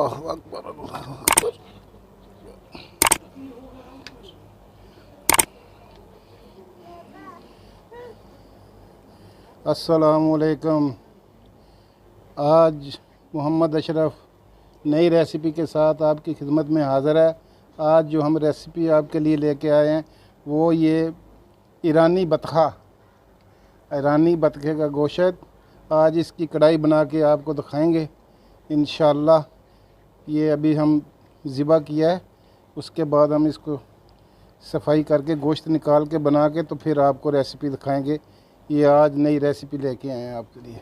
अल्लाह अकबर अल्लाह अकबर। अस्सलामुअलैकुम। आज मोहम्मद अशरफ नई रेसिपी के साथ आपकी खिदमत में हाज़िर है। आज जो हम रेसिपी आपके लिए लेके आए हैं वो ये ईरानी बतखे का गोश्त। आज इसकी कढ़ाई बना के आपको दिखाएंगे इंशाअल्लाह। ये अभी हम ज़िबा किया है, उसके बाद हम इसको सफाई करके गोश्त निकाल के बना के तो फिर आपको रेसिपी दिखाएंगे। ये आज नई रेसिपी लेके आए हैं आपके लिए।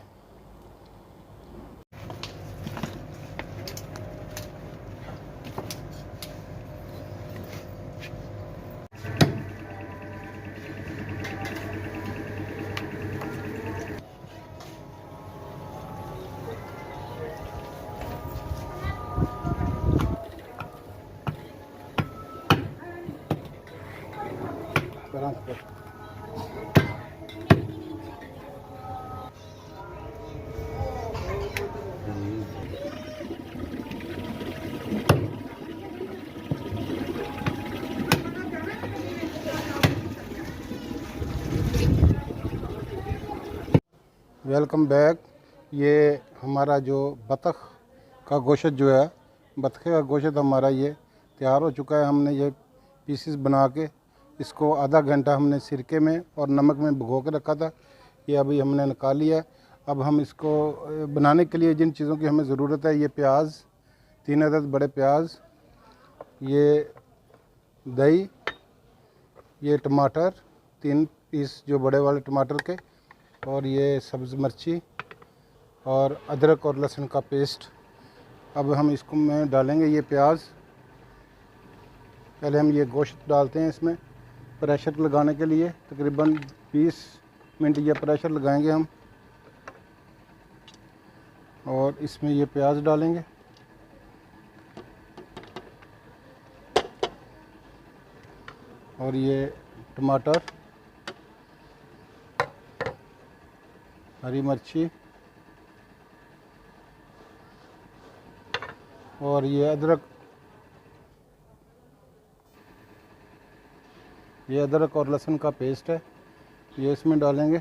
Welcome back. ये हमारा जो बतख का गोश्त जो है, बतखे का गोश्त हमारा ये तैयार हो चुका है। हमने ये पीसेस बना के इसको आधा घंटा हमने सिरके में और नमक में भिगो के रखा था। ये अभी हमने निकाल लिया है। अब हम इसको बनाने के लिए जिन चीज़ों की हमें ज़रूरत है, ये प्याज 3 अदद बड़े प्याज, ये दही, ये टमाटर 3 पीस जो बड़े वाले टमाटर के, और ये सब्ज़ मिर्ची और अदरक और लहसुन का पेस्ट। अब हम इसको में डालेंगे ये प्याज। पहले हम ये गोश्त डालते हैं इसमें प्रेशर लगाने के लिए। तकरीबन 20 मिनट ये प्रेशर लगाएंगे हम, और इसमें ये प्याज डालेंगे। और ये टमाटर, हरी मिर्ची और ये अदरक, और लहसुन का पेस्ट है, ये इसमें डालेंगे।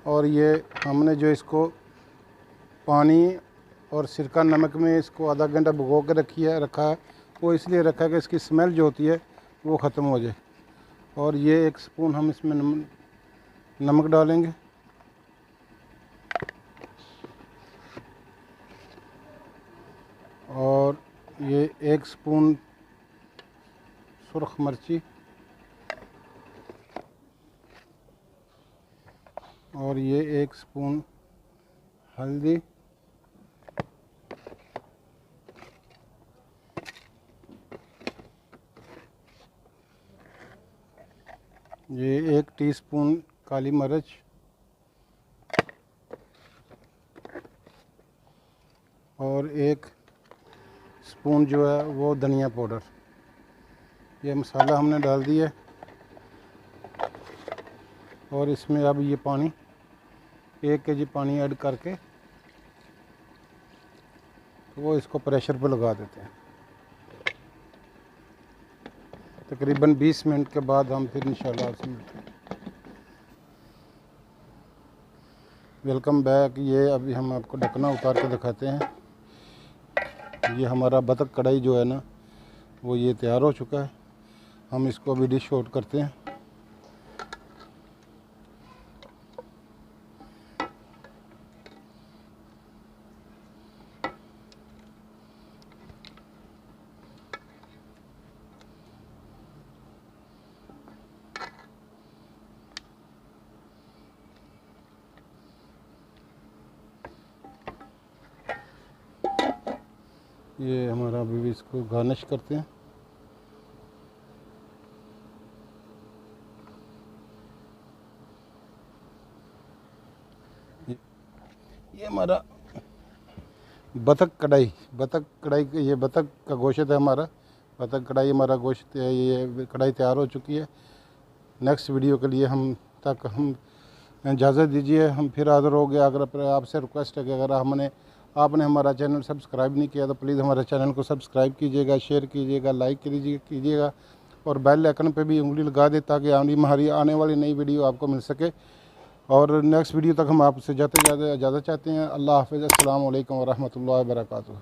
और ये हमने जो इसको पानी और सिरका नमक में इसको आधा घंटा भिगो के रखा है, वो इसलिए रखा है कि इसकी स्मेल जो होती है वो ख़त्म हो जाए। और ये 1 स्पून हम इसमें नमक डालेंगे। और ये 1 स्पून सुर्ख मिर्ची, और ये 1 स्पून हल्दी, ये 1 टीस्पून काली मिर्च, और 1 स्पून जो है वो धनिया पाउडर। ये मसाला हमने डाल दिया। और इसमें अब ये पानी 1 केजी पानी ऐड करके तो वो इसको प्रेशर पर लगा देते हैं। तकरीबन 20 मिनट के बाद हम फिर इंशाल्लाह आपसे मिलते हैं। Welcome back. ये अभी हम आपको ढकना उतार के दिखाते हैं। ये हमारा बतख कढ़ाई जो है ना, वो ये तैयार हो चुका है। हम इसको अभी डिश आउट करते हैं। ये हमारा अभी भी इसको गार्निश करते हैं। ये हमारा बतख कढ़ाई ये बतख का गोश्त है हमारा। बतख कढ़ाई हमारा गोश्त है, ये कढ़ाई तैयार हो चुकी है। नेक्स्ट वीडियो के लिए हम इजाज़त दीजिए, हम फिर हाज़िर हो गए। अगर आपसे रिक्वेस्ट है कि अगर हमने आपने हमारा चैनल सब्सक्राइब नहीं किया तो प्लीज़ हमारे चैनल को सब्सक्राइब कीजिएगा, शेयर कीजिएगा, लाइक कीजिएगा और बेल आइकन पे भी उंगली लगा दे ताकि हमारी आने वाली नई वीडियो आपको मिल सके। और नेक्स्ट वीडियो तक हम आपसे जाते इजाज़त चाहते हैं। अल्लाह हाफ़िज़। अस्सलामु अलैकुम व रहमतुल्लाहि व बरकातुहू।